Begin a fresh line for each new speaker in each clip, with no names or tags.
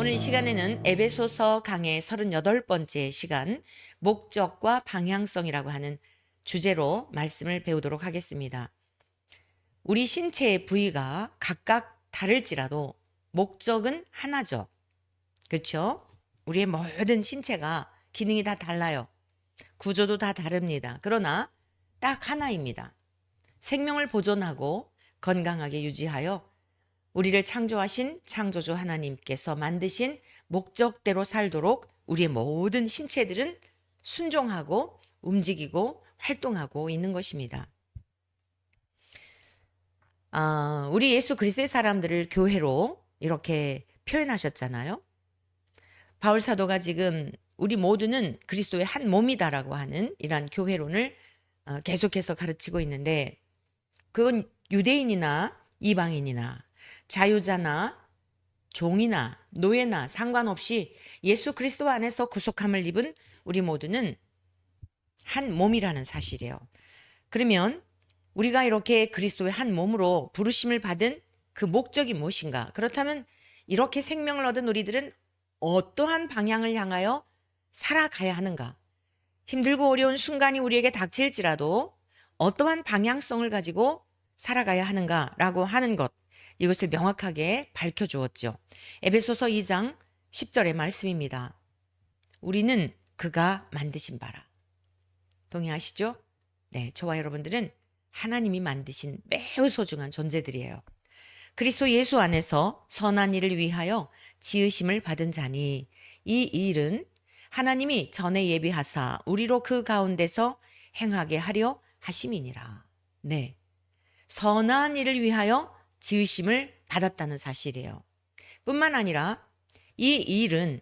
오늘 이 시간에는 에베소서 강의 38번째 시간 목적과 방향성이라고 하는 주제로 말씀을 배우도록 하겠습니다. 우리 신체의 부위가 각각 다를지라도 목적은 하나죠. 그렇죠? 우리의 모든 신체가 기능이 다 달라요. 구조도 다 다릅니다. 그러나 딱 하나입니다. 생명을 보존하고 건강하게 유지하여 우리를 창조하신 창조주 하나님께서 만드신 목적대로 살도록 우리의 모든 신체들은 순종하고 움직이고 활동하고 있는 것입니다. 우리 예수 그리스도의 사람들을 교회로 이렇게 표현하셨잖아요. 바울 사도가 지금 우리 모두는 그리스도의 한 몸이다라고 하는 이러한 교회론을 계속해서 가르치고 있는데, 그건 유대인이나 이방인이나 자유자나 종이나 노예나 상관없이 예수 그리스도 안에서 구속함을 입은 우리 모두는 한 몸이라는 사실이에요. 그러면 우리가 이렇게 그리스도의 한 몸으로 부르심을 받은 그 목적이 무엇인가? 그렇다면 이렇게 생명을 얻은 우리들은 어떠한 방향을 향하여 살아가야 하는가? 힘들고 어려운 순간이 우리에게 닥칠지라도 어떠한 방향성을 가지고 살아가야 하는가라고 하는 것, 이것을 명확하게 밝혀주었죠. 에베소서 2장 10절의 말씀입니다. 우리는 그가 만드신 바라. 동의하시죠? 네, 저와 여러분들은 하나님이 만드신 매우 소중한 존재들이에요. 그리스도 예수 안에서 선한 일을 위하여 지으심을 받은 자니 이 일은 하나님이 전에 예비하사 우리로 그 가운데서 행하게 하려 하심이니라. 네, 선한 일을 위하여 지으심을 받았다는 사실이에요. 뿐만 아니라 이 일은,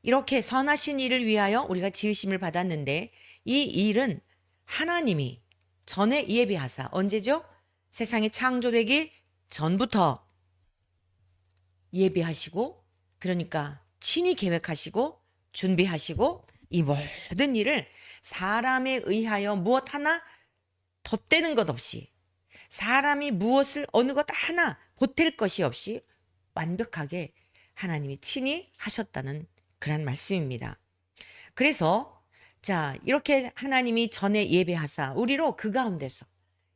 이렇게 선하신 일을 위하여 우리가 지으심을 받았는데, 이 일은 하나님이 전에 예비하사, 언제죠? 세상이 창조되기 전부터 예비하시고, 그러니까 친히 계획하시고 준비하시고, 이 모든 일을 사람에 의하여 무엇 하나 덧대는 것 없이, 사람이 무엇을 어느 것 하나 보탤 것이 없이 완벽하게 하나님이 친히 하셨다는 그런 말씀입니다. 그래서 이렇게 하나님이 전에 예배하사 우리로 그 가운데서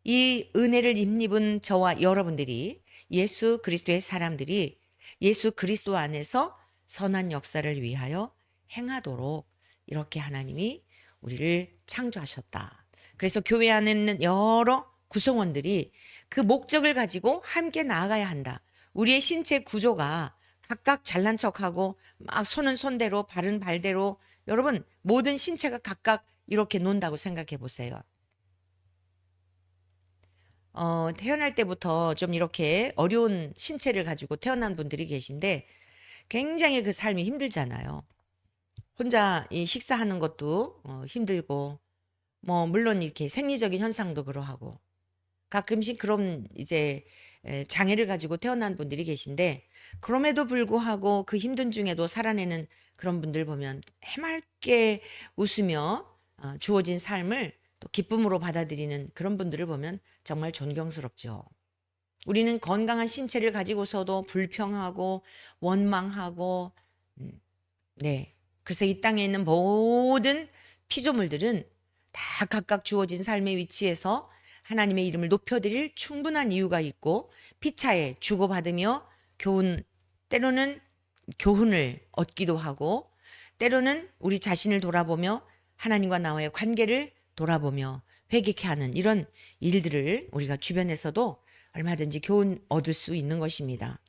이 은혜를 입은 저와 여러분들이, 예수 그리스도의 사람들이 예수 그리스도 안에서 선한 역사를 위하여 행하도록 이렇게 하나님이 우리를 창조하셨다. 그래서 교회 안에 있는 여러 구성원들이 그 목적을 가지고 함께 나아가야 한다. 우리의 신체 구조가 각각 잘난 척하고 막 손은 손대로 발은 발대로, 여러분 모든 신체가 각각 이렇게 논다고 생각해 보세요. 태어날 때부터 좀 이렇게 어려운 신체를 가지고 태어난 분들이 계신데 굉장히 그 삶이 힘들잖아요. 혼자 이 식사하는 것도 힘들고, 뭐 물론 이렇게 생리적인 현상도 그러하고, 가끔씩 그런 이제 장애를 가지고 태어난 분들이 계신데, 그럼에도 불구하고 그 힘든 중에도 살아내는 그런 분들 보면 해맑게 웃으며 주어진 삶을 또 기쁨으로 받아들이는 그런 분들을 보면 정말 존경스럽죠. 우리는 건강한 신체를 가지고서도 불평하고 원망하고, 네. 그래서 이 땅에 있는 모든 피조물들은 다 각각 주어진 삶의 위치에서 하나님의 이름을 높여드릴 충분한 이유가 있고, 피차에 주고받으며 때로는 교훈을 얻기도 하고, 때로는 우리 자신을 돌아보며 하나님과 나와의 관계를 돌아보며 회개케 하는 이런 일들을 우리가 주변에서도 얼마든지 교훈 얻을 수 있는 것입니다.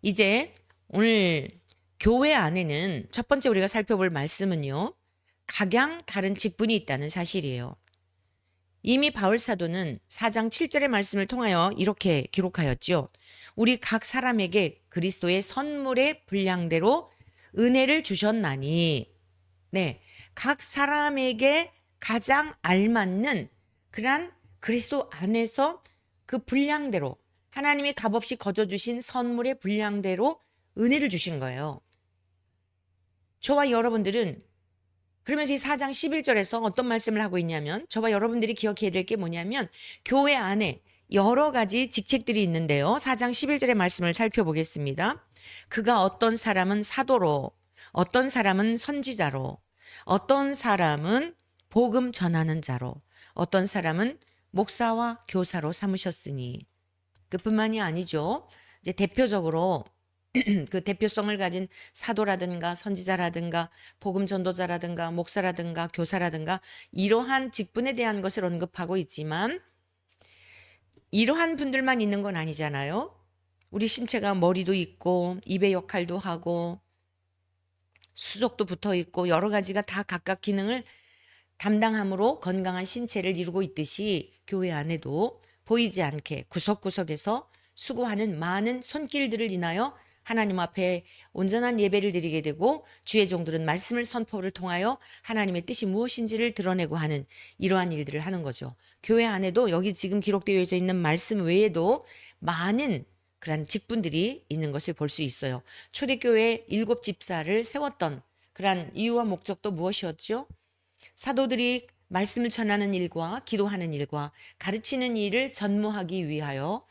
이제 오늘 교회 안에는 첫 번째 우리가 살펴볼 말씀은요, 각양 다른 직분이 있다는 사실이에요. 이미 바울 사도는 4장 7절의 말씀을 통하여 이렇게 기록하였죠. 우리 각 사람에게 그리스도의 선물의 분량대로 은혜를 주셨나니, 네, 각 사람에게 가장 알맞는 그러한 그리스도 안에서 그 분량대로, 하나님이 값없이 거저주신 선물의 분량대로 은혜를 주신 거예요. 저와 여러분들은 그러면서 이 4장 11절에서 어떤 말씀을 하고 있냐면, 저와 여러분들이 기억해야 될 게 뭐냐면, 교회 안에 여러 가지 직책들이 있는데요. 4장 11절의 말씀을 살펴보겠습니다. 그가 어떤 사람은 사도로, 어떤 사람은 선지자로, 어떤 사람은 복음 전하는 자로, 어떤 사람은 목사와 교사로 삼으셨으니, 그뿐만이 아니죠. 이제 대표적으로 그 대표성을 가진 사도라든가 선지자라든가 복음 전도자라든가 목사라든가 교사라든가 이러한 직분에 대한 것을 언급하고 있지만, 이러한 분들만 있는 건 아니잖아요. 우리 신체가 머리도 있고 입의 역할도 하고 수족도 붙어 있고 여러 가지가 다 각각 기능을 담당함으로 건강한 신체를 이루고 있듯이, 교회 안에도 보이지 않게 구석구석에서 수고하는 많은 손길들을 인하여 하나님 앞에 온전한 예배를 드리게 되고, 주의 종들은 말씀을 선포를 통하여 하나님의 뜻이 무엇인지를 드러내고 하는 이러한 일들을 하는 거죠. 교회 안에도 여기 지금 기록되어 있는 말씀 외에도 많은 그런 직분들이 있는 것을 볼 수 있어요. 초대교회 7 집사를 세웠던 그러한 이유와 목적도 무엇이었죠? 사도들이 말씀을 전하는 일과 기도하는 일과 가르치는 일을 전무하기 위하여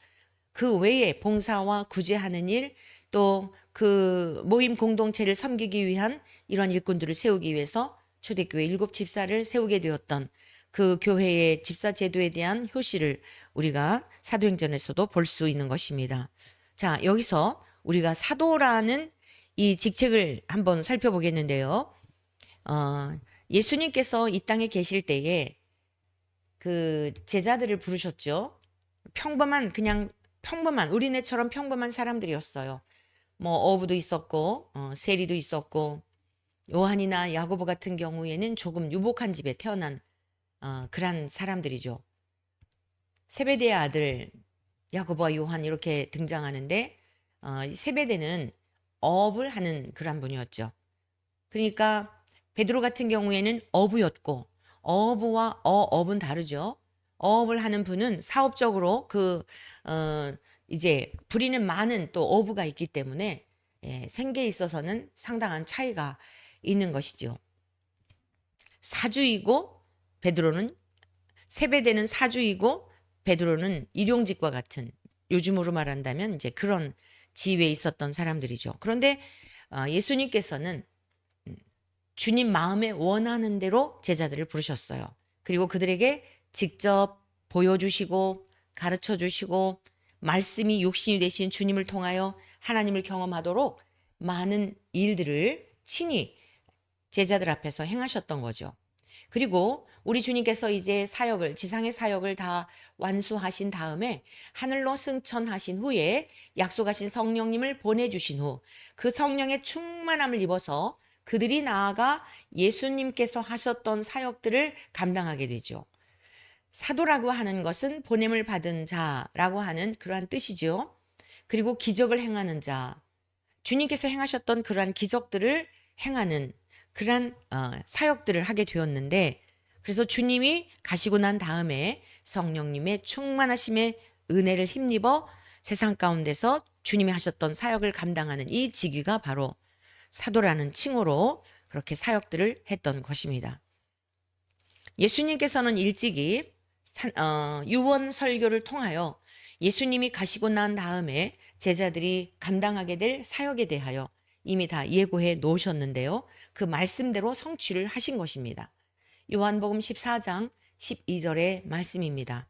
그 외에 봉사와 구제하는 일, 또 그 모임 공동체를 섬기기 위한 이런 일꾼들을 세우기 위해서 초대교회 7 집사를 세우게 되었던 그 교회의 집사 제도에 대한 효시를 우리가 사도행전에서도 볼 수 있는 것입니다. 자, 여기서 우리가 사도라는 이 직책을 한번 살펴보겠는데요. 예수님께서 이 땅에 계실 때에 그 제자들을 부르셨죠. 그냥 평범한 우리네처럼 평범한 사람들이었어요. 뭐 어부도 있었고 세리도 있었고, 요한이나 야고보 같은 경우에는 조금 유복한 집에 태어난 그런 사람들이죠. 세베대의 아들 야고보와 요한 이렇게 등장하는데, 세베대는 어업을 하는 그런 분이었죠. 그러니까 베드로 같은 경우에는 어부였고, 어부와 어업은 다르죠. 어업을 하는 분은 사업적으로 이제 부리는 많은 또 어부가 있기 때문에 생계에 있어서는 상당한 차이가 있는 것이죠. 사주이고 베드로는 세베대는 사주이고 베드로는 일용직과 같은, 요즘으로 말한다면 이제 그런 지위에 있었던 사람들이죠. 그런데 예수님께서는 주님 마음에 원하는 대로 제자들을 부르셨어요. 그리고 그들에게 직접 보여주시고 가르쳐 주시고 말씀이 육신이 되신 주님을 통하여 하나님을 경험하도록 많은 일들을 친히 제자들 앞에서 행하셨던 거죠. 그리고 우리 주님께서 이제 지상의 사역을 다 완수하신 다음에 하늘로 승천하신 후에 약속하신 성령님을 보내주신 후 그 성령의 충만함을 입어서 그들이 나아가 예수님께서 하셨던 사역들을 감당하게 되죠. 사도라고 하는 것은 보냄을 받은 자라고 하는 그러한 뜻이죠. 그리고 기적을 행하는 자, 주님께서 행하셨던 그러한 기적들을 행하는 그러한 사역들을 하게 되었는데, 그래서 주님이 가시고 난 다음에 성령님의 충만하심의 은혜를 힘입어 세상 가운데서 주님이 하셨던 사역을 감당하는 이 직위가 바로 사도라는 칭호로 그렇게 사역들을 했던 것입니다. 예수님께서는 일찍이 유언 설교를 통하여 예수님이 가시고 난 다음에 제자들이 감당하게 될 사역에 대하여 이미 다 예고해 놓으셨는데요. 그 말씀대로 성취를 하신 것입니다. 요한복음 14장 12절의 말씀입니다.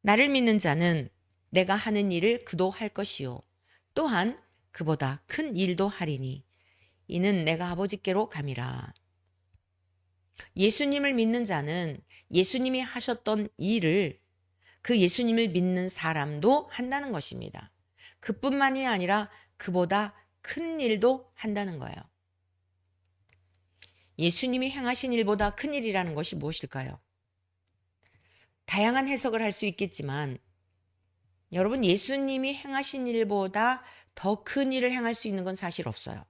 나를 믿는 자는 내가 하는 일을 그도 할 것이요 또한 그보다 큰 일도 하리니 이는 내가 아버지께로 감이라. 예수님을 믿는 자는 예수님이 하셨던 일을 그 예수님을 믿는 사람도 한다는 것입니다. 그뿐만이 아니라 그보다 큰 일도 한다는 거예요. 예수님이 행하신 일보다 큰 일이라는 것이 무엇일까요? 다양한 해석을 할 수 있겠지만, 여러분, 예수님이 행하신 일보다 더 큰 일을 행할 수 있는 건 사실 없어요.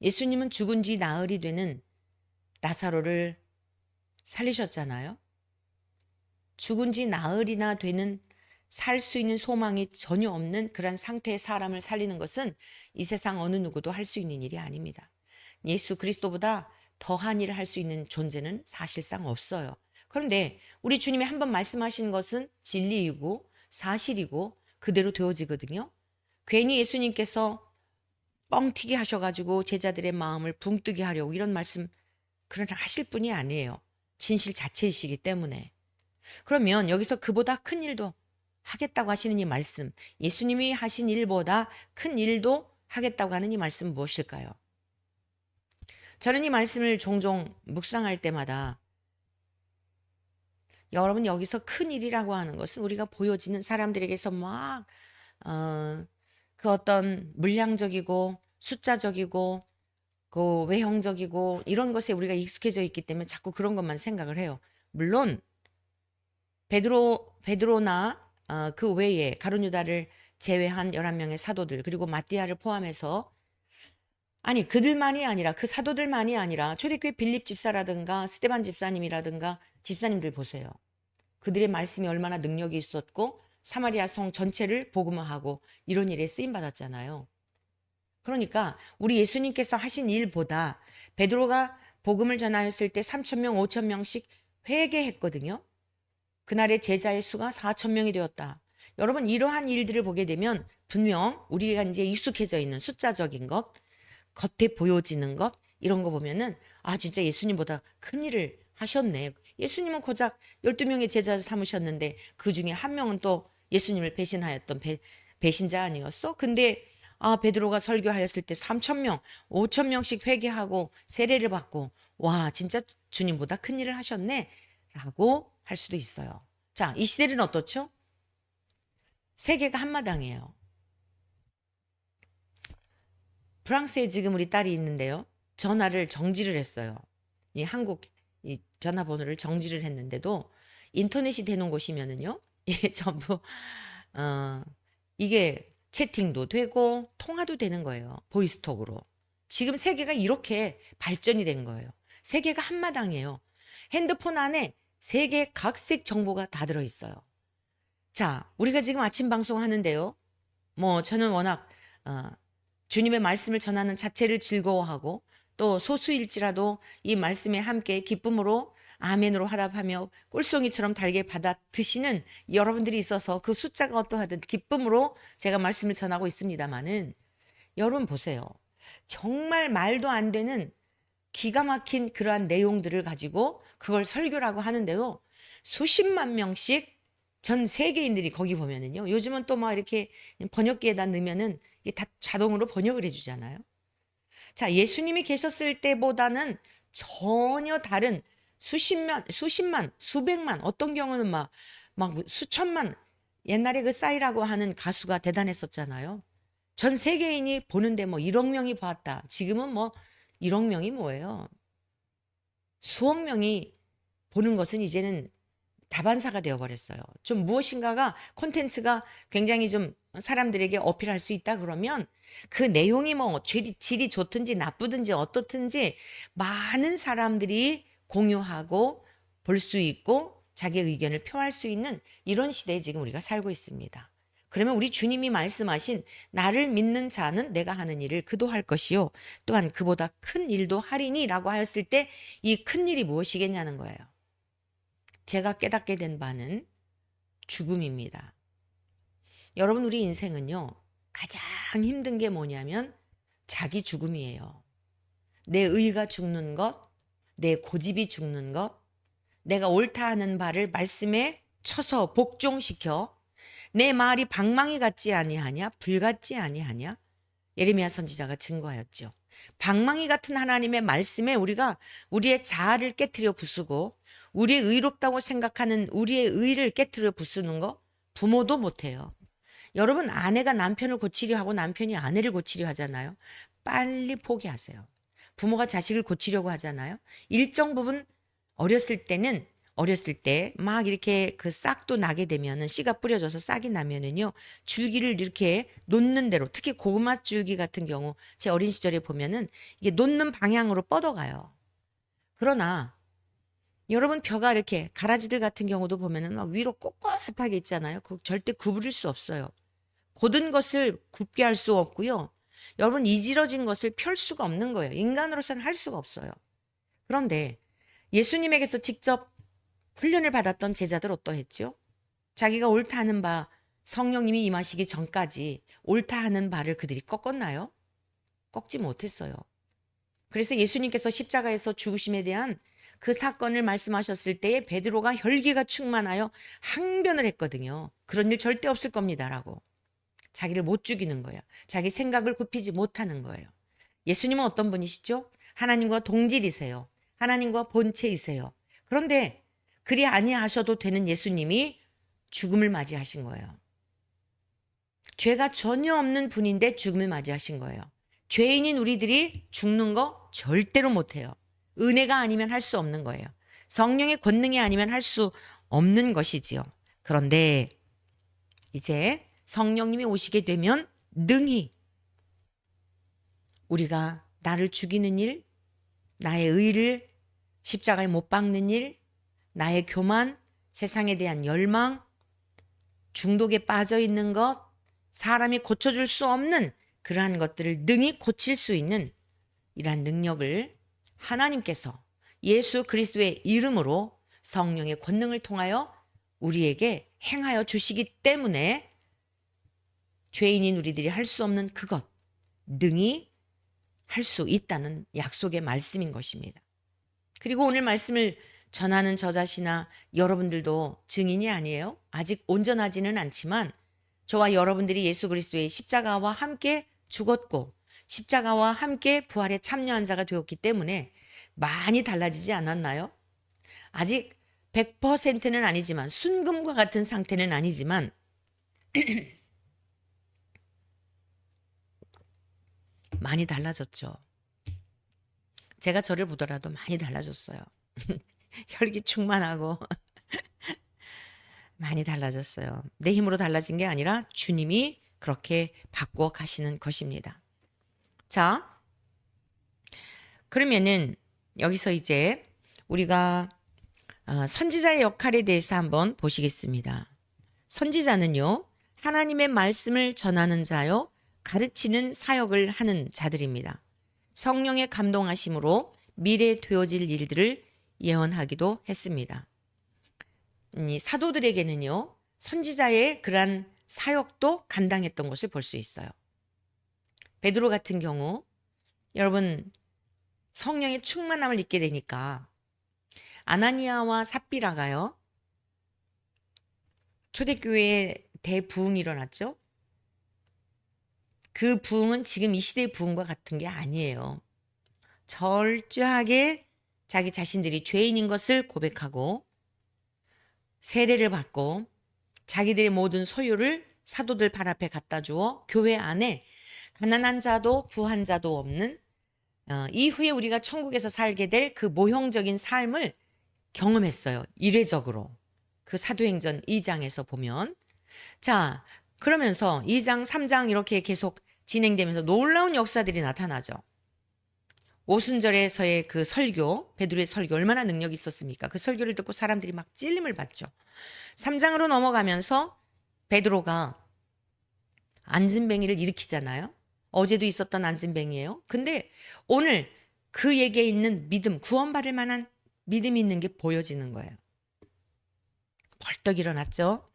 예수님은 죽은 지 나흘이 되는 나사로를 살리셨잖아요. 죽은 지 나흘이나 되는, 살 수 있는 소망이 전혀 없는 그런 상태의 사람을 살리는 것은 이 세상 어느 누구도 할 수 있는 일이 아닙니다. 예수 그리스도보다 더한 일을 할 수 있는 존재는 사실상 없어요. 그런데 우리 주님이 한번 말씀하신 것은 진리이고 사실이고 그대로 되어지거든요. 괜히 예수님께서 뻥튀기 하셔가지고 제자들의 마음을 붕뜨게 하려고 이런 말씀 그런 하실 분이 아니에요. 진실 자체이시기 때문에. 그러면 여기서 그보다 큰 일도 하겠다고 하시는 이 말씀, 예수님이 하신 일보다 큰 일도 하겠다고 하는 이 말씀 무엇일까요? 저는 이 말씀을 종종 묵상할 때마다 여러분 여기서 큰 일이라고 하는 것은 우리가 보여지는 사람들에게서 막 그 어떤 물량적이고 숫자적이고 그 외형적이고 이런 것에 우리가 익숙해져 있기 때문에 자꾸 그런 것만 생각을 해요. 물론 베드로나 그 외에 가룟 유다를 제외한 11명의 사도들 그리고 마띠아를 포함해서 아니 그들만이 아니라 그 사도들만이 아니라 초대교회 빌립 집사라든가 스데반 집사님이라든가 집사님들 보세요. 그들의 말씀이 얼마나 능력이 있었고 사마리아 성 전체를 복음화하고 이런 일에 쓰임 받았잖아요. 그러니까 우리 예수님께서 하신 일보다 베드로가 복음을 전하였을 때 3,000명, 5,000명씩 회개했거든요. 그날의 제자의 수가 4,000명이 되었다. 여러분 이러한 일들을 보게 되면 분명 우리가 이제 익숙해져 있는 숫자적인 것, 겉에 보여지는 것 이런 거 보면은 아 진짜 예수님보다 큰 일을 하셨네. 예수님은 고작 12명의 제자를 삼으셨는데 그중에 한 명은 또 예수님을 배신하였던 배신자 아니었어? 근데 베드로가 설교하였을 때 3,000명, 5,000명씩 회개하고 세례를 받고 와 진짜 주님보다 큰 일을 하셨네 라고 할 수도 있어요. 자, 이 시대는 어떻죠? 세계가 한마당이에요. 프랑스에 지금 우리 딸이 있는데요. 전화를 정지를 했어요. 이 한국 이 전화번호를 정지를 했는데도 인터넷이 되는 곳이면은요. 이게 전부 이게 채팅도 되고 통화도 되는 거예요. 보이스톡으로. 지금 세계가 이렇게 발전이 된 거예요. 세계가 한마당이에요. 핸드폰 안에 세계 각색 정보가 다 들어있어요. 자, 우리가 지금 아침 방송 하는데요. 뭐 저는 워낙 주님의 말씀을 전하는 자체를 즐거워하고 또 소수일지라도 이 말씀에 함께 기쁨으로 아멘으로 화답하며 꿀송이처럼 달게 받아 드시는 여러분들이 있어서 그 숫자가 어떠하든 기쁨으로 제가 말씀을 전하고 있습니다마는 여러분 보세요. 정말 말도 안 되는 기가 막힌 그러한 내용들을 가지고 그걸 설교라고 하는데도 수십만 명씩 전 세계인들이 거기 보면은요. 요즘은 또 막 이렇게 번역기에다 넣으면은 이게 다 자동으로 번역을 해주잖아요. 자, 예수님이 계셨을 때보다는 전혀 다른 수십만, 수백만, 어떤 경우는 막 수천만, 옛날에 그 싸이라고 하는 가수가 대단했었잖아요. 전 세계인이 보는데 뭐 1억 명이 봤다. 지금은 뭐 1억 명이 뭐예요? 수억 명이 보는 것은 이제는 다반사가 되어버렸어요. 좀 무엇인가가 콘텐츠가 굉장히 좀 사람들에게 어필할 수 있다 그러면 그 내용이 뭐 질이 좋든지 나쁘든지 어떻든지 많은 사람들이 공유하고 볼 수 있고 자기 의견을 표할 수 있는 이런 시대에 지금 우리가 살고 있습니다. 그러면 우리 주님이 말씀하신 나를 믿는 자는 내가 하는 일을 그도 할 것이요 또한 그보다 큰 일도 하리니라고 하였을 때 이 큰 일이 무엇이겠냐는 거예요. 제가 깨닫게 된 바는 죽음입니다. 여러분 우리 인생은요. 가장 힘든 게 뭐냐면 자기 죽음이에요. 내 의가 죽는 것, 내 고집이 죽는 것, 내가 옳다 하는 바를 말씀에 쳐서 복종시켜 내 말이 방망이 같지 아니하냐 불 같지 아니하냐 예레미야 선지자가 증거하였죠. 방망이 같은 하나님의 말씀에 우리가 우리의 자아를 깨트려 부수고 우리의 의롭다고 생각하는 우리의 의를 깨트려 부수는 거 부모도 못해요. 여러분 아내가 남편을 고치려 하고 남편이 아내를 고치려 하잖아요. 빨리 포기하세요. 부모가 자식을 고치려고 하잖아요. 일정 부분 어렸을 때 막 이렇게 그 싹도 나게 되면은 씨가 뿌려져서 싹이 나면은요 줄기를 이렇게 놓는 대로 특히 고구마 줄기 같은 경우 제 어린 시절에 보면은 이게 놓는 방향으로 뻗어가요. 그러나 여러분 벼가 이렇게 가라지들 같은 경우도 보면은 막 위로 꼿꼿하게 있잖아요. 그 절대 구부릴 수 없어요. 곧은 것을 굽게 할 수 없고요. 여러분 이지러진 것을 펼 수가 없는 거예요. 인간으로서는 할 수가 없어요. 그런데 예수님에게서 직접 훈련을 받았던 제자들 어떠했죠? 자기가 옳다 하는 바 성령님이 임하시기 전까지 옳다 하는 바를 그들이 꺾었나요? 꺾지 못했어요. 그래서 예수님께서 십자가에서 죽으심에 대한 그 사건을 말씀하셨을 때에 베드로가 혈기가 충만하여 항변을 했거든요. 그런 일 절대 없을 겁니다라고. 자기를 못 죽이는 거예요. 자기 생각을 굽히지 못하는 거예요. 예수님은 어떤 분이시죠? 하나님과 동질이세요. 하나님과 본체이세요. 그런데 그리 아니하셔도 되는 예수님이 죽음을 맞이하신 거예요. 죄가 전혀 없는 분인데 죽음을 맞이하신 거예요. 죄인인 우리들이 죽는 거 절대로 못해요. 은혜가 아니면 할 수 없는 거예요. 성령의 권능이 아니면 할 수 없는 것이지요. 그런데 이제 성령님이 오시게 되면 능히 우리가 나를 죽이는 일, 나의 의를 십자가에 못 박는 일, 나의 교만, 세상에 대한 열망, 중독에 빠져 있는 것, 사람이 고쳐줄 수 없는 그러한 것들을 능히 고칠 수 있는 이러한 능력을 하나님께서 예수 그리스도의 이름으로 성령의 권능을 통하여 우리에게 행하여 주시기 때문에 죄인인 우리들이 할 수 없는 그것 능히 할 수 있다는 약속의 말씀인 것입니다. 그리고 오늘 말씀을 전하는 저 자신이나 여러분들도 증인이 아니에요? 아직 온전하지는 않지만 저와 여러분들이 예수 그리스도의 십자가와 함께 죽었고 십자가와 함께 부활에 참여한 자가 되었기 때문에 많이 달라지지 않았나요? 아직 100%는 아니지만 순금과 같은 상태는 아니지만 많이 달라졌죠. 제가 저를 보더라도 많이 달라졌어요. 혈기 충만하고 많이 달라졌어요. 내 힘으로 달라진 게 아니라 주님이 그렇게 바꿔 가시는 것입니다. 자, 그러면은 여기서 이제 우리가 선지자의 역할에 대해서 한번 보시겠습니다. 선지자는요, 하나님의 말씀을 전하는 자요, 가르치는 사역을 하는 자들입니다. 성령의 감동하심으로 미래에 되어질 일들을 예언하기도 했습니다. 사도들에게는요, 선지자의 그러한 사역도 감당했던 것을 볼 수 있어요. 베드로 같은 경우 여러분 성령의 충만함을 입게 되니까 아나니아와 삽비라가요, 초대교회에 대부흥이 일어났죠. 그 부흥은 지금 이 시대의 부흥과 같은 게 아니에요. 철저하게 자기 자신들이 죄인인 것을 고백하고 세례를 받고 자기들의 모든 소유를 사도들 발 앞에 갖다 주어 교회 안에 가난한 자도 부한 자도 없는 이후에 우리가 천국에서 살게 될 그 모형적인 삶을 경험했어요. 이례적으로. 그 사도행전 2장에서 보면. 자, 그러면서 2장, 3장 이렇게 계속 진행되면서 놀라운 역사들이 나타나죠. 오순절에서의 그 설교, 베드로의 설교 얼마나 능력이 있었습니까? 그 설교를 듣고 사람들이 막 찔림을 받죠. 3장으로 넘어가면서 베드로가 안진뱅이를 일으키잖아요. 어제도 있었던 안진뱅이에요. 근데 오늘 그에게 있는 믿음, 구원받을 만한 믿음이 있는 게 보여지는 거예요. 벌떡 일어났죠.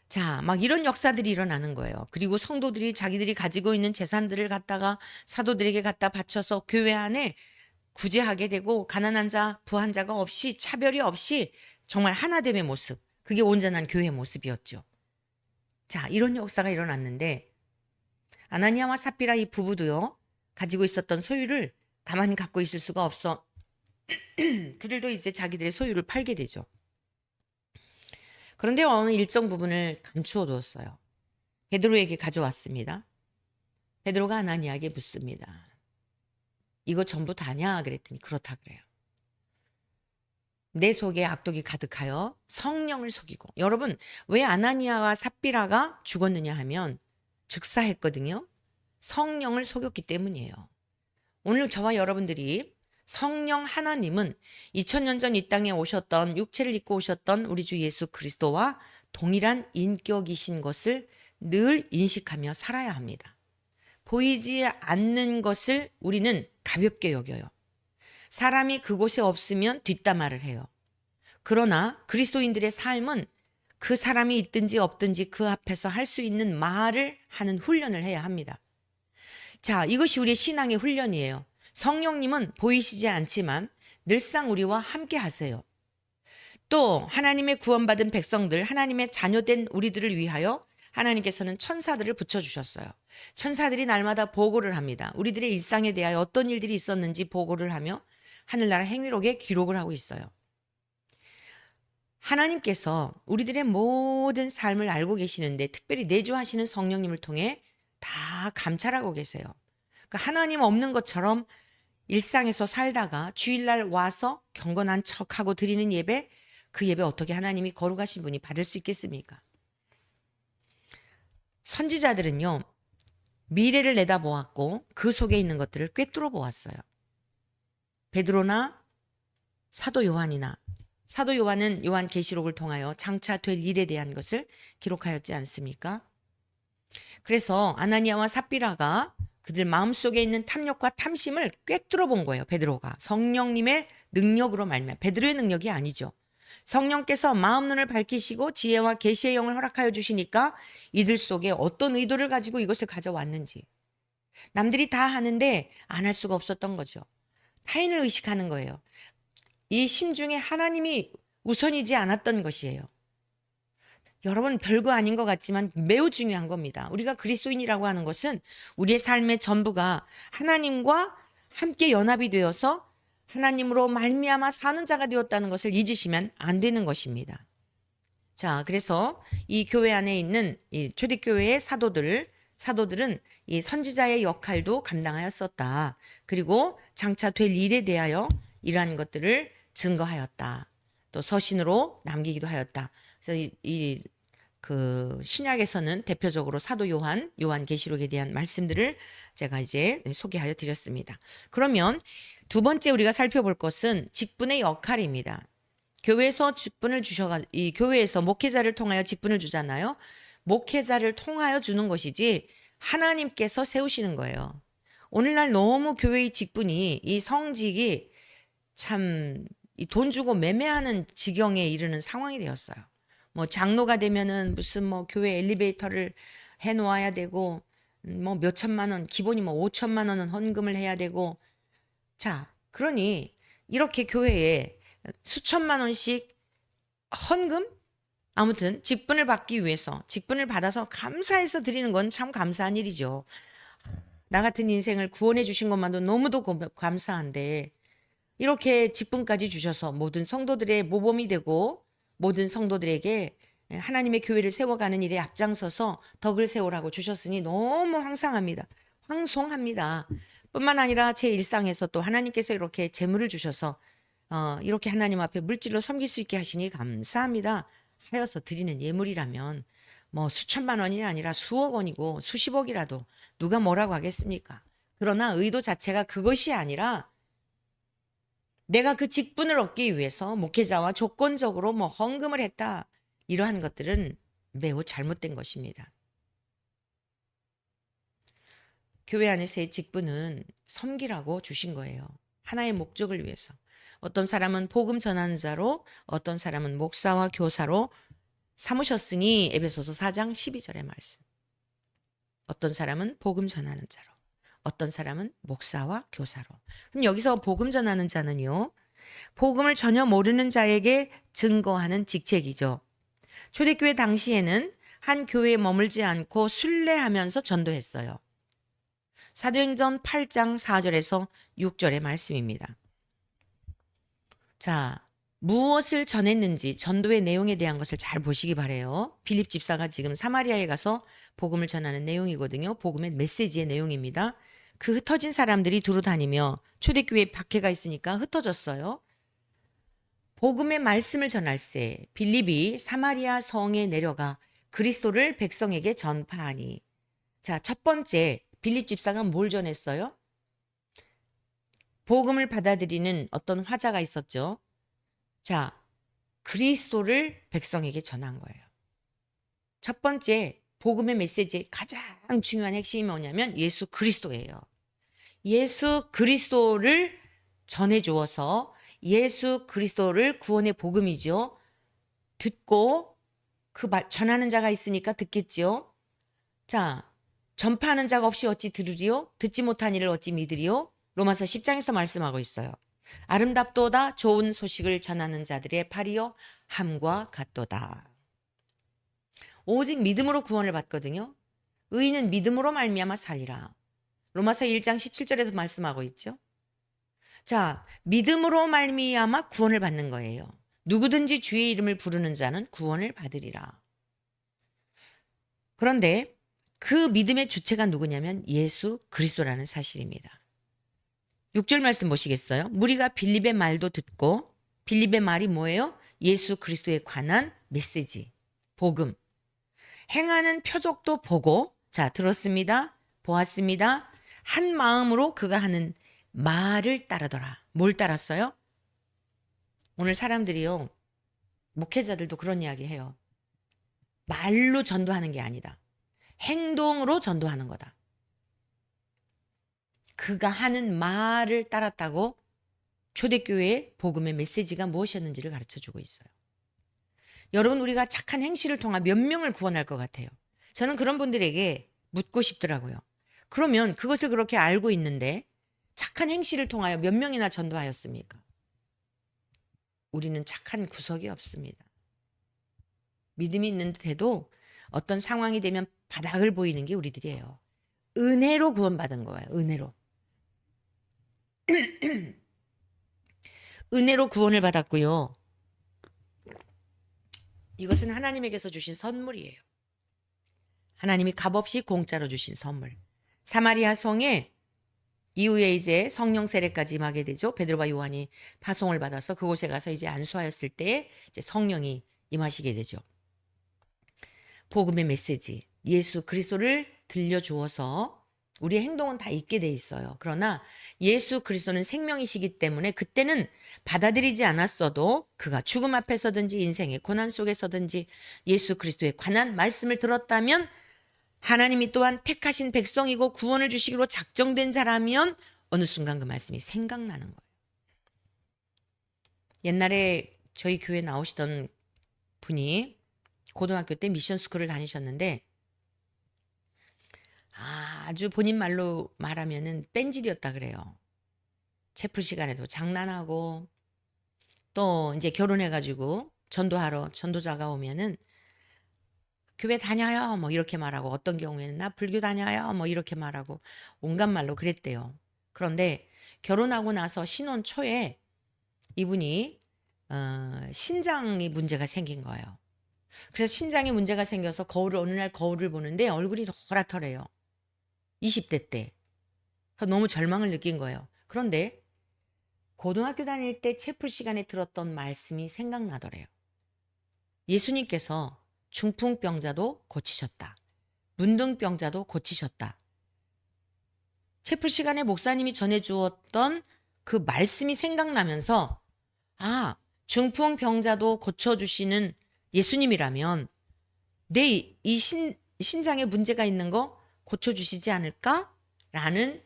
자, 막 이런 역사들이 일어나는 거예요. 그리고 성도들이 자기들이 가지고 있는 재산들을 갖다가 사도들에게 갖다 바쳐서 교회 안에 구제하게 되고 가난한 자, 부한 자가 없이 차별이 없이 정말 하나됨의 모습. 그게 온전한 교회의 모습이었죠. 자, 이런 역사가 일어났는데 아나니아와 삽비라 이 부부도요, 가지고 있었던 소유를 가만히 갖고 있을 수가 없어. 그들도 이제 자기들의 소유를 팔게 되죠. 그런데 어느 일정 부분을 감추어 두었어요. 베드로에게 가져왔습니다. 베드로가 아나니아에게 묻습니다. 이거 전부 다냐? 그랬더니 그렇다 그래요. 내 속에 악독이 가득하여 성령을 속이고. 여러분, 왜 아나니아와 삽비라가 죽었느냐 하면 즉사했거든요. 성령을 속였기 때문이에요. 오늘 저와 여러분들이 성령 하나님은 2000년 전 이 땅에 오셨던, 육체를 입고 오셨던 우리 주 예수 그리스도와 동일한 인격이신 것을 늘 인식하며 살아야 합니다. 보이지 않는 것을 우리는 가볍게 여겨요. 사람이 그곳에 없으면 뒷담화를 해요. 그러나 그리스도인들의 삶은 그 사람이 있든지 없든지 그 앞에서 할 수 있는 말을 하는 훈련을 해야 합니다. 자, 이것이 우리의 신앙의 훈련이에요. 성령님은 보이시지 않지만 늘상 우리와 함께 하세요. 또 하나님의 구원받은 백성들, 하나님의 자녀된 우리들을 위하여 하나님께서는 천사들을 붙여주셨어요. 천사들이 날마다 보고를 합니다. 우리들의 일상에 대하여 어떤 일들이 있었는지 보고를 하며 하늘나라 행위록에 기록을 하고 있어요. 하나님께서 우리들의 모든 삶을 알고 계시는데 특별히 내주하시는 성령님을 통해 다 감찰하고 계세요. 그러니까 하나님 없는 것처럼 일상에서 살다가 주일날 와서 경건한 척하고 드리는 예배, 그 예배 어떻게 하나님이 거룩하신 분이 받을 수 있겠습니까? 선지자들은요, 미래를 내다보았고 그 속에 있는 것들을 꿰뚫어 보았어요. 베드로나 사도 요한이나, 사도 요한은 요한계시록을 통하여 장차 될 일에 대한 것을 기록하였지 않습니까? 그래서 아나니아와 삽비라가 그들 마음속에 있는 탐욕과 탐심을 꿰뚫어 본 거예요. 베드로가 성령님의 능력으로 말미암아, 베드로의 능력이 아니죠. 성령께서 마음 눈을 밝히시고 지혜와 계시의 영을 허락하여 주시니까 이들 속에 어떤 의도를 가지고 이것을 가져왔는지, 남들이 다 하는데 안 할 수가 없었던 거죠. 타인을 의식하는 거예요. 이 심중에 하나님이 우선이지 않았던 것이에요. 여러분, 별거 아닌 것 같지만 매우 중요한 겁니다. 우리가 그리스도인이라고 하는 것은 우리의 삶의 전부가 하나님과 함께 연합이 되어서 하나님으로 말미암아 사는 자가 되었다는 것을 잊으시면 안 되는 것입니다. 자, 그래서 이 교회 안에 있는 이 초대교회의 사도들은 이 선지자의 역할도 감당하였었다. 그리고 장차 될 일에 대하여 이러한 것들을 증거하였다. 또 서신으로 남기기도 하였다. 그래서 그 신약에서는 대표적으로 사도 요한계시록에 대한 말씀들을 제가 이제 소개하여 드렸습니다. 그러면 두 번째 우리가 살펴볼 것은 직분의 역할입니다. 교회에서 직분을 이 교회에서 목회자를 통하여 직분을 주잖아요. 목회자를 통하여 주는 것이지 하나님께서 세우시는 거예요. 오늘날 너무 교회의 직분이, 이 성직이 참 돈 주고 매매하는 지경에 이르는 상황이 되었어요. 뭐 장로가 되면은 무슨 뭐 교회 엘리베이터를 해 놓아야 되고, 뭐 몇 천만 원, 기본이 뭐 5천만 원은 헌금을 해야 되고, 자, 그러니 이렇게 교회에 수천만 원씩 헌금? 아무튼 직분을 받기 위해서, 직분을 받아서 감사해서 드리는 건 참 감사한 일이죠. 나 같은 인생을 구원해 주신 것만도 너무도 감사한데 이렇게 직분까지 주셔서 모든 성도들의 모범이 되고 모든 성도들에게 하나님의 교회를 세워가는 일에 앞장서서 덕을 세우라고 주셨으니 너무 황송합니다. 뿐만 아니라 제 일상에서 또 하나님께서 이렇게 재물을 주셔서 이렇게 하나님 앞에 물질로 섬길 수 있게 하시니 감사합니다 하여서 드리는 예물이라면 뭐 수천만 원이 아니라 수억 원이고 수십억이라도 누가 뭐라고 하겠습니까? 그러나 의도 자체가 그것이 아니라 내가 그 직분을 얻기 위해서 목회자와 조건적으로 뭐 헌금을 했다, 이러한 것들은 매우 잘못된 것입니다. 교회 안에서의 직분은 섬기라고 주신 거예요. 하나의 목적을 위해서. 어떤 사람은 복음 전하는 자로, 어떤 사람은 목사와 교사로 삼으셨으니 에베소서 4장 12절의 말씀. 어떤 사람은 복음 전하는 자로, 어떤 사람은 목사와 교사로. 그럼 여기서 복음 전하는 자는요, 복음을 전혀 모르는 자에게 증거하는 직책이죠. 초대교회 당시에는 한 교회에 머물지 않고 순례하면서 전도했어요. 사도행전 8장 4절에서 6절의 말씀입니다. 자, 무엇을 전했는지 전도의 내용에 대한 것을 잘 보시기 바래요. 빌립 집사가 지금 사마리아에 가서 복음을 전하는 내용이거든요. 복음의 메시지의 내용입니다. 그 흩어진 사람들이 두루 다니며 초대교회에 박해가 있으니까 흩어졌어요. 복음의 말씀을 전할세 빌립이 사마리아 성에 내려가 그리스도를 백성에게 전파하니. 자, 첫 번째 빌립 집사가 뭘 전했어요? 복음을 받아들이는 어떤 화자가 있었죠. 자, 그리스도를 백성에게 전한 거예요. 첫 번째 복음의 메시지의 가장 중요한 핵심이 뭐냐면 예수 그리스도예요. 예수 그리스도를 전해 주어서 예수 그리스도를 구원의 복음이죠. 듣고 그 말 전하는 자가 있으니까 듣겠지요. 자, 전파하는 자가 없이 어찌 들으리요? 듣지 못한 이를 어찌 믿으리요? 로마서 10장에서 말씀하고 있어요. 아름답도다 좋은 소식을 전하는 자들의 팔이요 함과 같도다. 오직 믿음으로 구원을 받거든요. 의인은 믿음으로 말미암아 살리라. 로마서 1장 17절에서 말씀하고 있죠. 자, 믿음으로 말미암아 구원을 받는 거예요. 누구든지 주의 이름을 부르는 자는 구원을 받으리라. 그런데 그 믿음의 주체가 누구냐면 예수 그리스도라는 사실입니다. 6절 말씀 보시겠어요? 무리가 빌립의 말도 듣고, 빌립의 말이 뭐예요? 예수 그리스도에 관한 메시지, 복음. 행하는 표적도 보고, 자, 들었습니다. 보았습니다. 한 마음으로 그가 하는 말을 따르더라. 뭘 따랐어요? 오늘 사람들이요, 목회자들도 그런 이야기 해요. 말로 전도하는 게 아니다. 행동으로 전도하는 거다. 그가 하는 말을 따랐다고 초대교회의 복음의 메시지가 무엇이었는지를 가르쳐주고 있어요. 여러분, 우리가 착한 행실을 통한 몇 명을 구원할 것 같아요? 저는 그런 분들에게 묻고 싶더라고요. 그러면 그것을 그렇게 알고 있는데 착한 행실을 통하여 몇 명이나 전도하였습니까? 우리는 착한 구석이 없습니다. 믿음이 있는데도 어떤 상황이 되면 바닥을 보이는 게 우리들이에요. 은혜로 구원받은 거예요. 은혜로. 은혜로 구원을 받았고요. 이것은 하나님에게서 주신 선물이에요. 하나님이 값없이 공짜로 주신 선물. 사마리아 성에 이후에 이제 성령 세례까지 임하게 되죠. 베드로와 요한이 파송을 받아서 그곳에 가서 이제 안수하였을 때 이제 성령이 임하시게 되죠. 복음의 메시지, 예수 그리스도를 들려주어서 우리의 행동은 다 있게 돼 있어요. 그러나 예수 그리스도는 생명이시기 때문에 그때는 받아들이지 않았어도 그가 죽음 앞에서든지 인생의 고난 속에서든지 예수 그리스도에 관한 말씀을 들었다면 하나님이 또한 택하신 백성이고 구원을 주시기로 작정된 자라면 어느 순간 그 말씀이 생각나는 거예요. 옛날에 저희 교회 나오시던 분이 고등학교 때 미션 스쿨을 다니셨는데 아주 본인 말로 말하면은 뺀질이었다 그래요. 채플 시간에도 장난하고 또 이제 결혼해가지고 전도하러 전도자가 오면은 교회 다녀요 뭐 이렇게 말하고 어떤 경우에는 나 불교 다녀요 뭐 이렇게 말하고 온갖 말로 그랬대요. 그런데 결혼하고 나서 신혼 초에 이분이 신장이 문제가 생긴 거예요. 그래서 신장에 문제가 생겨서 어느 날 거울을 보는데 얼굴이 노랗더래요. 20대 때. 너무 절망을 느낀 거예요. 그런데 고등학교 다닐 때 채플 시간에 들었던 말씀이 생각나더래요. 예수님께서 중풍병자도 고치셨다. 문둥병자도 고치셨다. 채플 시간에 목사님이 전해주었던 그 말씀이 생각나면서 중풍병자도 고쳐주시는 예수님이라면 내 이 신장에 문제가 있는 거 고쳐주시지 않을까? 라는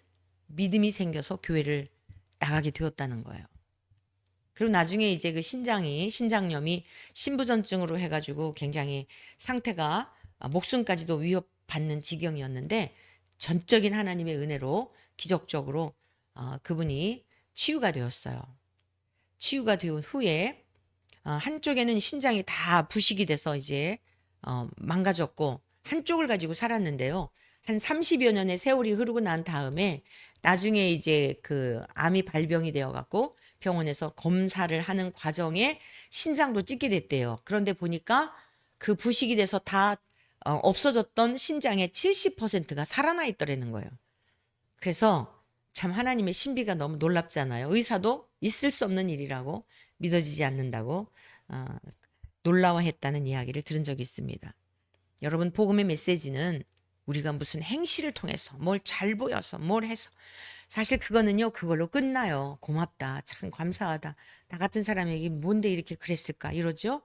믿음이 생겨서 교회를 나가게 되었다는 거예요. 그리고 나중에 이제 그 신장염이 신부전증으로 해가지고 굉장히 상태가 목숨까지도 위협받는 지경이었는데 전적인 하나님의 은혜로 기적적으로 그분이 치유가 되었어요. 치유가 되온 후에 한쪽에는 신장이 다 부식이 돼서 이제 망가졌고 한쪽을 가지고 살았는데요. 한 30여 년의 세월이 흐르고 난 다음에 나중에 이제 그 암이 발병이 되어 갖고 병원에서 검사를 하는 과정에 신장도 찍게 됐대요. 그런데 보니까 그 부식이 돼서 다 없어졌던 신장의 70%가 살아나 있더라는 거예요. 그래서 참 하나님의 신비가 너무 놀랍잖아요. 의사도 있을 수 없는 일이라고 믿어지지 않는다고 놀라워했다는 이야기를 들은 적이 있습니다. 여러분, 복음의 메시지는 우리가 무슨 행실을 통해서 뭘 잘 보여서 뭘 해서 사실 그거는요 그걸로 끝나요. 고맙다, 참 감사하다, 나 같은 사람에게 뭔데 이렇게 그랬을까 이러죠.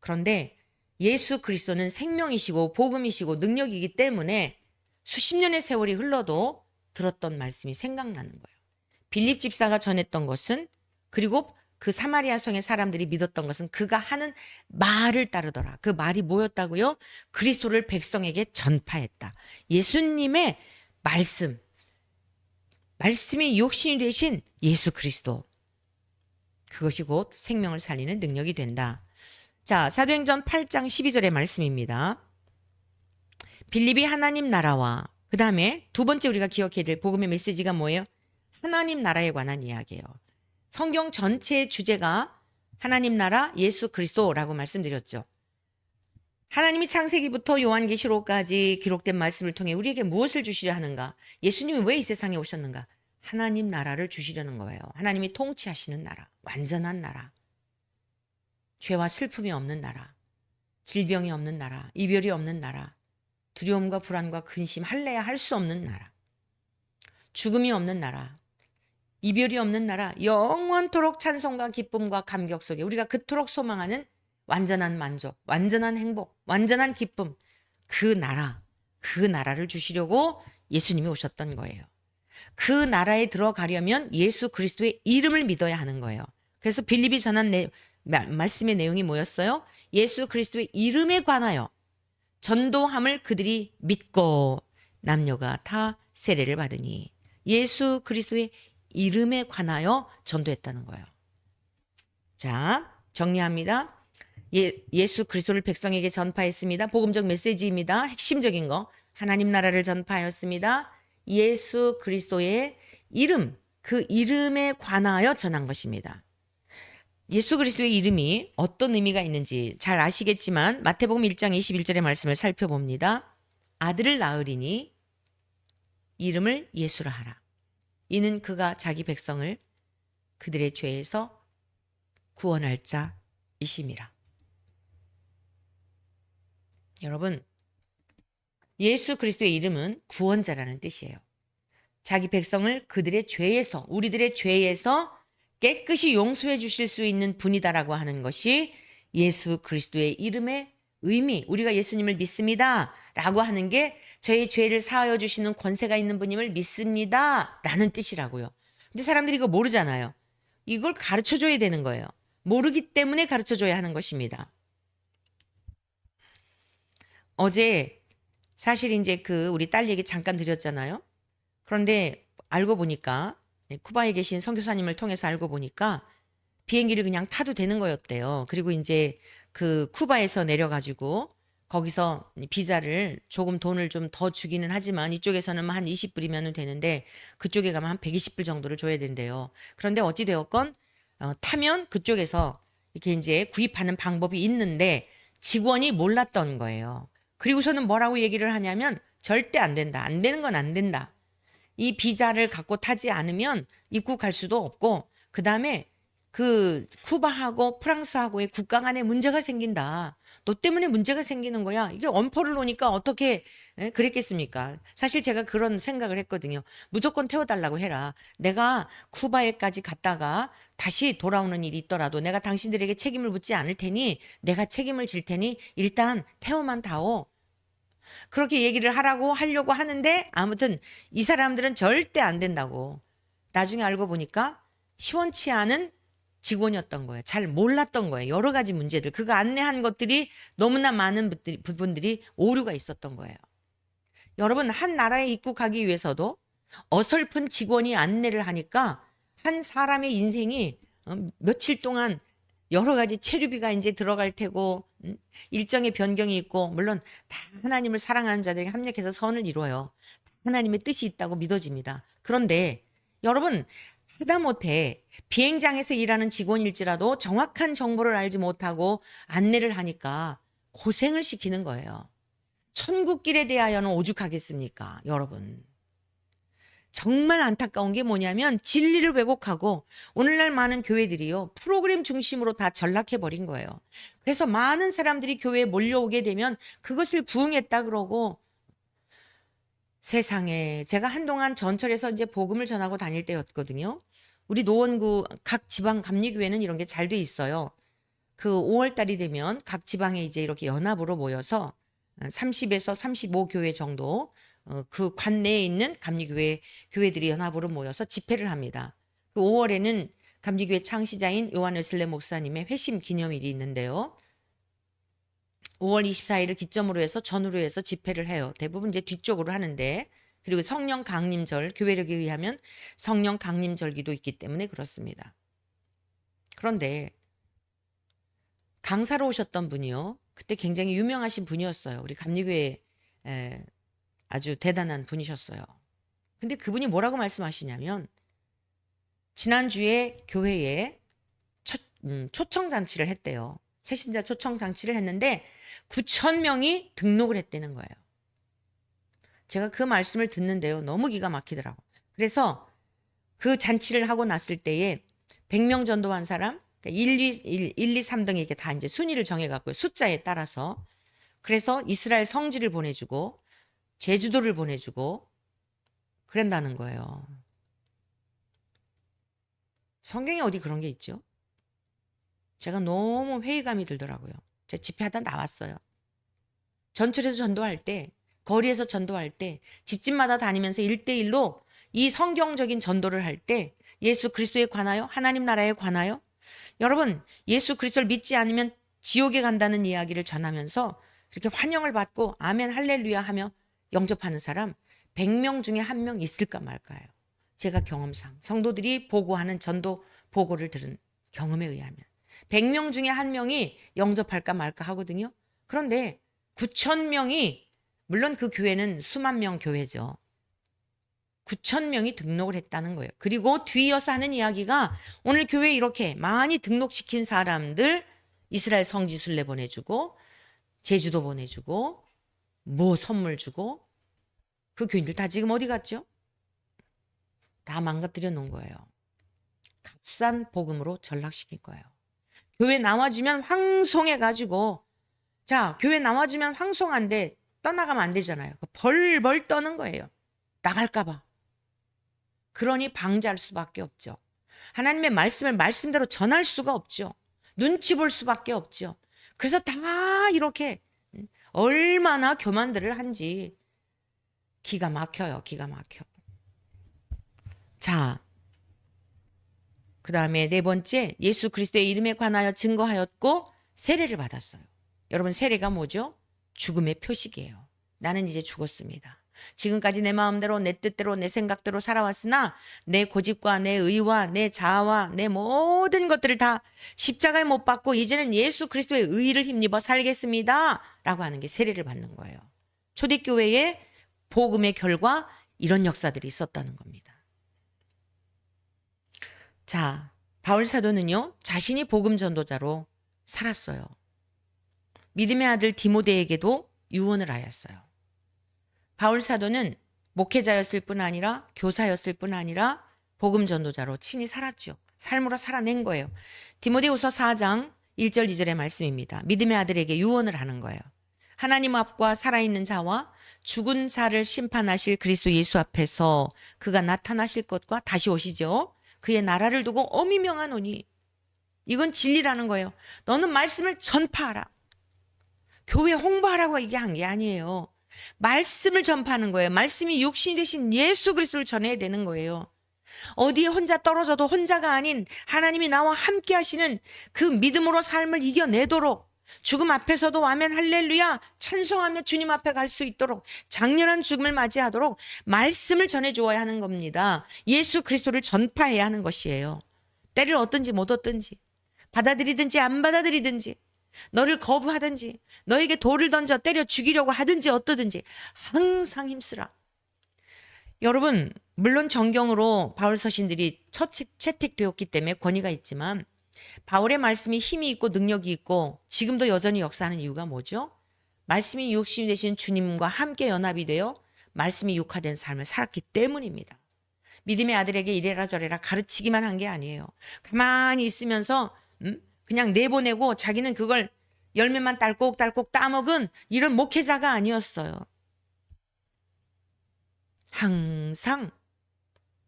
그런데 예수 그리스도는 생명이시고 복음이시고 능력이기 때문에 수십 년의 세월이 흘러도 들었던 말씀이 생각나는 거예요. 빌립 집사가 전했던 것은 그리고 그 사마리아 성의 사람들이 믿었던 것은 그가 하는 말을 따르더라. 그 말이 뭐였다고요? 그리스도를 백성에게 전파했다. 예수님의 말씀, 말씀이 육신이 되신 예수 그리스도. 그것이 곧 생명을 살리는 능력이 된다. 자, 사도행전 8장 12절의 말씀입니다. 빌립이 하나님 나라와 그 다음에 두 번째 우리가 기억해야 될 복음의 메시지가 뭐예요? 하나님 나라에 관한 이야기예요. 성경 전체의 주제가 하나님 나라 예수 그리스도라고 말씀드렸죠. 하나님이 창세기부터 요한계시록까지 기록된 말씀을 통해 우리에게 무엇을 주시려 하는가? 예수님이 왜 이 세상에 오셨는가? 하나님 나라를 주시려는 거예요. 하나님이 통치하시는 나라, 완전한 나라, 죄와 슬픔이 없는 나라, 질병이 없는 나라, 이별이 없는 나라, 두려움과 불안과 근심, 할래야 할 수 없는 나라, 죽음이 없는 나라, 이별이 없는 나라, 영원토록 찬송과 기쁨과 감격 속에 우리가 그토록 소망하는 완전한 만족, 완전한 행복, 완전한 기쁨, 그 나라를 주시려고 예수님이 오셨던 거예요. 그 나라에 들어가려면 예수 그리스도의 이름을 믿어야 하는 거예요. 그래서 빌립이 전한 말씀의 내용이 뭐였어요? 예수 그리스도의 이름에 관하여 전도함을 그들이 믿고 남녀가 다 세례를 받으니 예수 그리스도의 이름에 관하여 전도했다는 거예요. 자, 정리합니다. 예수 그리스도를 백성에게 전파했습니다. 복음적 메시지입니다. 핵심적인 거 하나님 나라를 전파하였습니다. 예수 그리스도의 이름, 그 이름에 관하여 전한 것입니다. 예수 그리스도의 이름이 어떤 의미가 있는지 잘 아시겠지만 마태복음 1장 21절의 말씀을 살펴봅니다. 아들을 낳으리니 이름을 예수라 하라. 이는 그가 자기 백성을 그들의 죄에서 구원할 자이심이라. 여러분, 예수 그리스도의 이름은 구원자라는 뜻이에요. 자기 백성을 그들의 죄에서, 우리들의 죄에서 깨끗이 용서해 주실 수 있는 분이다라고 하는 것이 예수 그리스도의 이름의 의미, 우리가 예수님을 믿습니다 라고 하는 게 저희 죄를 사하여 주시는 권세가 있는 분임을 믿습니다 라는 뜻이라고요. 근데 사람들이 이거 모르잖아요. 이걸 가르쳐 줘야 되는 거예요. 모르기 때문에 가르쳐 줘야 하는 것입니다. 어제 사실 이제 우리 딸 얘기 잠깐 드렸잖아요. 그런데 알고 보니까 쿠바에 계신 선교사님을 통해서 알고 보니까 비행기를 그냥 타도 되는 거였대요. 그리고 이제 쿠바에서 내려가지고 거기서 비자를 조금 돈을 좀 더 주기는 하지만 이쪽에서는 한 20불이면 되는데 그쪽에 가면 한 120불 정도를 줘야 된대요. 그런데 어찌되었건 타면 그쪽에서 이렇게 이제 구입하는 방법이 있는데 직원이 몰랐던 거예요. 그리고서는 뭐라고 얘기를 하냐면 절대 안 된다. 안 되는 건 안 된다. 이 비자를 갖고 타지 않으면 입국할 수도 없고 그다음에 쿠바하고 프랑스하고의 국가 간에 문제가 생긴다. 너 때문에 문제가 생기는 거야. 이게 엄포를 놓으니까 어떻게 그랬겠습니까? 사실 제가 그런 생각을 했거든요. 무조건 태워달라고 해라. 내가 쿠바에까지 갔다가 다시 돌아오는 일이 있더라도 내가 당신들에게 책임을 묻지 않을 테니 내가 책임을 질 테니 일단 태워만 다오. 그렇게 얘기를 하려고 하는데 아무튼 이 사람들은 절대 안 된다고. 나중에 알고 보니까 시원치 않은 직원이었던 거예요. 잘 몰랐던 거예요. 여러 가지 문제들. 그가 안내한 것들이 너무나 많은 부분들이 오류가 있었던 거예요. 여러분, 한 나라에 입국하기 위해서도 어설픈 직원이 안내를 하니까 한 사람의 인생이 며칠 동안 여러 가지 체류비가 이제 들어갈 테고 일정의 변경이 있고 물론 다 하나님을 사랑하는 자들에게 합력해서 선을 이루어요. 하나님의 뜻이 있다고 믿어집니다. 그런데 여러분 하다못해 비행장에서 일하는 직원일지라도 정확한 정보를 알지 못하고 안내를 하니까 고생을 시키는 거예요. 천국길에 대하여는 오죽하겠습니까? 여러분. 정말 안타까운 게 뭐냐면 진리를 왜곡하고 오늘날 많은 교회들이요. 프로그램 중심으로 다 전락해버린 거예요. 그래서 많은 사람들이 교회에 몰려오게 되면 그것을 부응했다 그러고 세상에 제가 한동안 전철에서 이제 복음을 전하고 다닐 때였거든요. 우리 노원구 각 지방 감리교회는 이런 게 잘 돼 있어요. 5월 달이 되면 각 지방에 이제 이렇게 연합으로 모여서 30에서 35교회 정도 그 관내에 있는 감리교회들이 연합으로 모여서 집회를 합니다. 5월에는 감리교회 창시자인 요한 웨슬레 목사님의 회심 기념일이 있는데요. 5월 24일을 기점으로 해서 전후로 해서 집회를 해요. 대부분 이제 뒤쪽으로 하는데, 그리고 성령 강림절, 교회력에 의하면 성령 강림절기도 있기 때문에 그렇습니다. 그런데 강사로 오셨던 분이요. 그때 굉장히 유명하신 분이었어요. 우리 감리교회 아주 대단한 분이셨어요. 근데 그분이 뭐라고 말씀하시냐면, 지난주에 교회에 초청잔치를 했대요. 새신자 초청잔치를 했는데 9,000명이 등록을 했다는 거예요. 제가 그 말씀을 듣는데요. 너무 기가 막히더라고. 그래서 그 잔치를 하고 났을 때에 100명 전도한 사람, 1, 2, 3등 이렇게 다 이제 순위를 정해갖고요. 숫자에 따라서. 그래서 이스라엘 성지를 보내주고 제주도를 보내주고 그런다는 거예요. 성경에 어디 그런 게 있죠? 제가 너무 회의감이 들더라고요. 제가 집회하다 나왔어요. 전철에서 전도할 때, 거리에서 전도할 때, 집집마다 다니면서 1대1로 이 성경적인 전도를 할 때 예수 그리스도에 관하여, 하나님 나라에 관하여, 여러분 예수 그리스도를 믿지 않으면 지옥에 간다는 이야기를 전하면서 그렇게 환영을 받고 아멘 할렐루야 하며 영접하는 사람 100명 중에 1명 있을까 말까요? 제가 경험상 성도들이 보고하는 전도 보고를 들은 경험에 의하면 100명 중에 1명이 영접할까 말까 하거든요. 그런데 9,000명이, 물론 그 교회는 수만 명 교회죠. 9,000명이 등록을 했다는 거예요. 그리고 뒤이어서 하는 이야기가 오늘 교회에 이렇게 많이 등록시킨 사람들 이스라엘 성지순례 보내주고 제주도 보내주고 뭐 선물 주고 그 교인들 다 지금 어디 갔죠? 다 망가뜨려 놓은 거예요. 값싼 복음으로 전락시킨 거예요. 교회 나와주면 황송해가지고, 자, 교회 나와주면 황송한데 떠나가면 안 되잖아요. 벌벌 떠는 거예요. 나갈까봐. 그러니 방지할 수밖에 없죠. 하나님의 말씀을 말씀대로 전할 수가 없죠. 눈치 볼 수밖에 없죠. 그래서 다 이렇게 얼마나 교만들을 한지 기가 막혀요. 기가 막혀. 자, 그 다음에 네 번째, 예수 그리스도의 이름에 관하여 증거하였고 세례를 받았어요. 여러분, 세례가 뭐죠? 죽음의 표식이에요. 나는 이제 죽었습니다. 지금까지 내 마음대로 내 뜻대로 내 생각대로 살아왔으나 내 고집과 내 의와 내 자아와 내 모든 것들을 다 십자가에 못 박고 이제는 예수 그리스도의 의를 힘입어 살겠습니다 라고 하는 게 세례를 받는 거예요. 초대교회의 복음의 결과 이런 역사들이 있었다는 겁니다. 자, 바울 사도는요, 자신이 복음 전도자로 살았어요. 믿음의 아들 디모데에게도 유언을 하였어요. 바울 사도는 목회자였을 뿐 아니라 교사였을 뿐 아니라 복음 전도자로 친히 살았죠. 삶으로 살아낸 거예요. 디모데후서 4장 1절 2절의 말씀입니다. 믿음의 아들에게 유언을 하는 거예요. 하나님 앞과 살아있는 자와 죽은 자를 심판하실 그리스도 예수 앞에서 그가 나타나실 것과 다시 오시죠. 그의 나라를 두고 엄히 명하노니, 이건 진리라는 거예요. 너는 말씀을 전파하라. 교회 홍보하라고 이게 한 게 아니에요. 말씀을 전파하는 거예요. 말씀이 육신이 되신 예수 그리스도를 전해야 되는 거예요. 어디에 혼자 떨어져도 혼자가 아닌 하나님이 나와 함께 하시는 그 믿음으로 삶을 이겨내도록, 죽음 앞에서도 아멘 할렐루야 찬송하며 주님 앞에 갈 수 있도록 장렬한 죽음을 맞이하도록 말씀을 전해주어야 하는 겁니다. 예수 그리스도를 전파해야 하는 것이에요. 때를 얻든지 못 얻든지, 받아들이든지 안 받아들이든지, 너를 거부하든지, 너에게 돌을 던져 때려 죽이려고 하든지 어떠든지 항상 힘쓰라. 여러분, 물론 정경으로 바울 서신들이 채택되었기 때문에 권위가 있지만 바울의 말씀이 힘이 있고 능력이 있고 지금도 여전히 역사하는 이유가 뭐죠? 말씀이 육신이 되신 주님과 함께 연합이 되어 말씀이 육화된 삶을 살았기 때문입니다. 믿음의 아들에게 이래라 저래라 가르치기만 한 게 아니에요. 가만히 있으면서 그냥 내보내고 자기는 그걸 열매만 딸꾹딸꾹 따먹은 이런 목회자가 아니었어요. 항상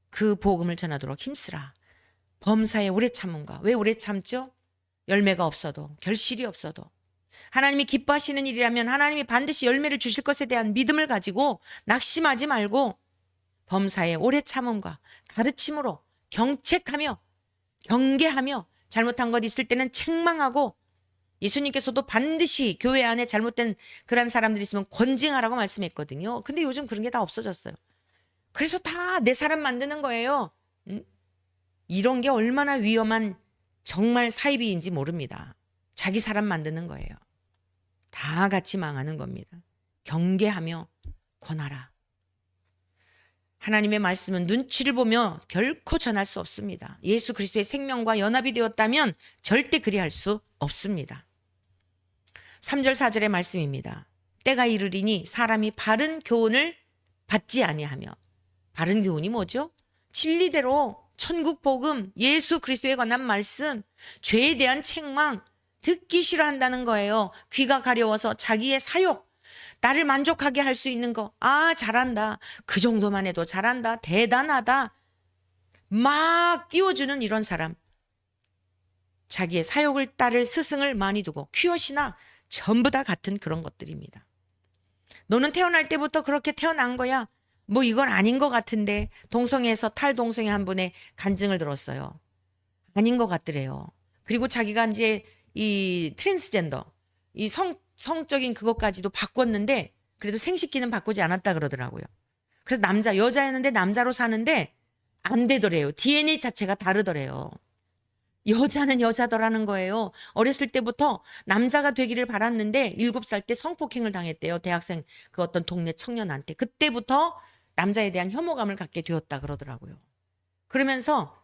그 복음을 전하도록 힘쓰라. 범사에 오래 참음과, 왜 오래 참죠? 열매가 없어도, 결실이 없어도 하나님이 기뻐하시는 일이라면 하나님이 반드시 열매를 주실 것에 대한 믿음을 가지고 낙심하지 말고 범사에 오래 참음과 가르침으로 경책하며 경계하며 잘못한 것 있을 때는 책망하고 예수님께서도 반드시 교회 안에 잘못된 그런 사람들이 있으면 권징하라고 말씀했거든요. 근데 요즘 그런 게 다 없어졌어요. 그래서 다 내 사람 만드는 거예요. 이런 게 얼마나 위험한 정말 사이비인지 모릅니다. 자기 사람 만드는 거예요. 다 같이 망하는 겁니다. 경계하며 권하라. 하나님의 말씀은 눈치를 보며 결코 전할 수 없습니다. 예수 그리스도의 생명과 연합이 되었다면 절대 그리할 수 없습니다. 3절 4절의 말씀입니다. 때가 이르리니 사람이 바른 교훈을 받지 아니하며, 바른 교훈이 뭐죠? 진리대로 천국 복음, 예수 그리스도에 관한 말씀, 죄에 대한 책망 듣기 싫어한다는 거예요. 귀가 가려워서 자기의 사욕, 나를 만족하게 할 수 있는 거, 아 잘한다, 그 정도만 해도 잘한다, 대단하다 막 띄워주는 이런 사람, 자기의 사욕을 따를 스승을 많이 두고, 퀴엇이나 전부 다 같은 그런 것들입니다. 너는 태어날 때부터 그렇게 태어난 거야. 뭐 이건 아닌 것 같은데. 동성애에서 탈동성애 한 분의 간증을 들었어요. 아닌 것 같더래요. 그리고 자기가 이제 이 트랜스젠더, 이 성적인 그것까지도 바꿨는데 그래도 생식기는 바꾸지 않았다 그러더라고요. 그래서 여자였는데 남자로 사는데 안 되더래요. DNA 자체가 다르더래요. 여자는 여자더라는 거예요. 어렸을 때부터 남자가 되기를 바랐는데 7살 때 성폭행을 당했대요. 대학생 그 어떤 동네 청년한테. 그때부터 남자에 대한 혐오감을 갖게 되었다 그러더라고요. 그러면서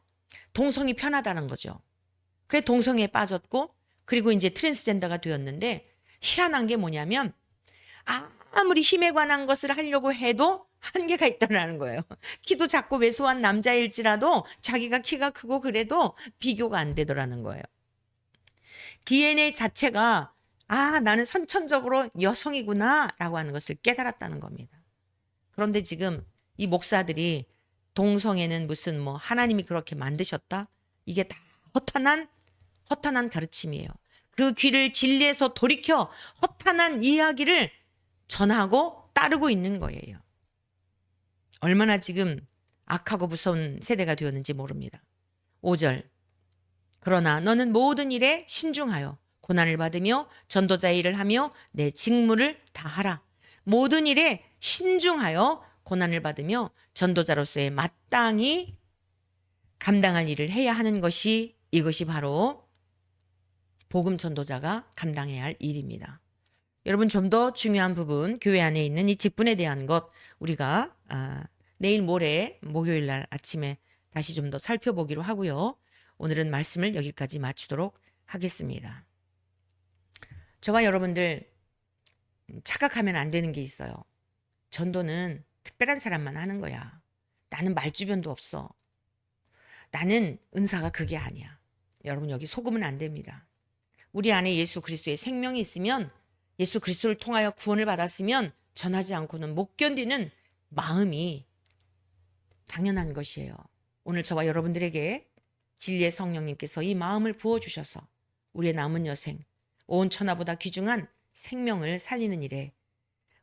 동성이 편하다는 거죠. 그래 동성애에 빠졌고, 그리고 이제 트랜스젠더가 되었는데, 희한한 게 뭐냐면 아무리 힘에 관한 것을 하려고 해도 한계가 있다는 거예요. 키도 작고 왜소한 남자일지라도 자기가 키가 크고 그래도 비교가 안 되더라는 거예요. DNA 자체가 나는 선천적으로 여성이구나 라고 하는 것을 깨달았다는 겁니다. 그런데 지금 이 목사들이 동성애는 무슨 뭐 하나님이 그렇게 만드셨다? 이게 다 허탄한 가르침이에요. 그 귀를 진리에서 돌이켜 허탄한 이야기를 전하고 따르고 있는 거예요. 얼마나 지금 악하고 무서운 세대가 되었는지 모릅니다. 5절. 그러나 너는 모든 일에 신중하여 고난을 받으며 전도자의 일을 하며 내 직무를 다하라. 모든 일에 신중하여 고난을 받으며 전도자로서의 마땅히 감당할 일을 해야 하는 것이, 이것이 바로 복음 전도자가 감당해야 할 일입니다. 여러분, 좀 더 중요한 부분, 교회 안에 있는 이 직분에 대한 것 우리가 내일 모레 목요일 날 아침에 다시 좀 더 살펴보기로 하고요. 오늘은 말씀을 여기까지 마치도록 하겠습니다. 저와 여러분들 착각하면 안 되는 게 있어요. 전도는 특별한 사람만 하는 거야. 나는 말주변도 없어. 나는 은사가 그게 아니야. 여러분, 여기 속으면 안 됩니다. 우리 안에 예수 그리스도의 생명이 있으면, 예수 그리스도를 통하여 구원을 받았으면 전하지 않고는 못 견디는 마음이 당연한 것이에요. 오늘 저와 여러분들에게 진리의 성령님께서 이 마음을 부어주셔서 우리의 남은 여생, 온 천하보다 귀중한 생명을 살리는 일에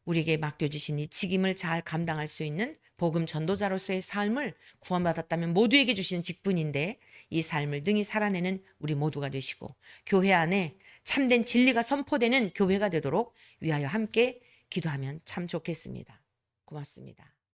우리에게 맡겨주신 이 직임을 잘 감당할 수 있는 복음 전도자로서의 삶을 구원받았다면 모두에게 주시는 직분인데, 이 삶을 능히 살아내는 우리 모두가 되시고 교회 안에 참된 진리가 선포되는 교회가 되도록 위하여 함께 기도하면 참 좋겠습니다. 고맙습니다.